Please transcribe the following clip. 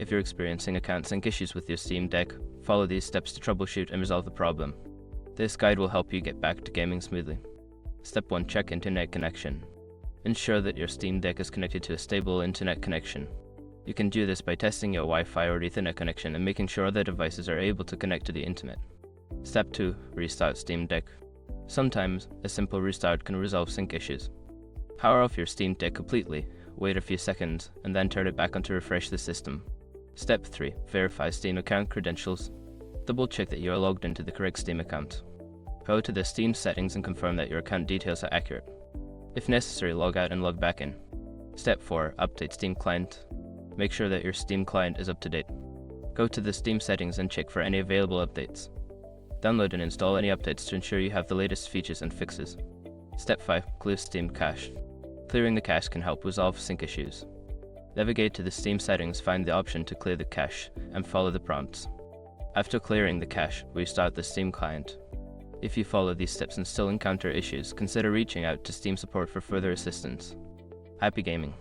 If you're experiencing account sync issues with your Steam Deck, follow these steps to troubleshoot and resolve the problem. This guide will help you get back to gaming smoothly. Step 1. Check internet connection. Ensure that your Steam Deck is connected to a stable internet connection. You can do this by testing your Wi-Fi or Ethernet connection and making sure other devices are able to connect to the internet. Step 2. Restart Steam Deck. Sometimes, a simple restart can resolve sync issues. Power off your Steam Deck completely, wait a few seconds, and then turn it back on to refresh the system. Step 3. Verify Steam account credentials. Double check that you are logged into the correct Steam account. Go to the Steam settings and confirm that your account details are accurate. If necessary, log out and log back in. Step 4. Update Steam client. Make sure that your Steam client is up to date. Go to the Steam settings and check for any available updates. Download and install any updates to ensure you have the latest features and fixes. Step 5. Clear Steam cache. Clearing the cache can help resolve sync issues. Navigate to the Steam settings, find the option to clear the cache, and follow the prompts. After clearing the cache, restart the Steam client. If you follow these steps and still encounter issues, consider reaching out to Steam support for further assistance. Happy gaming!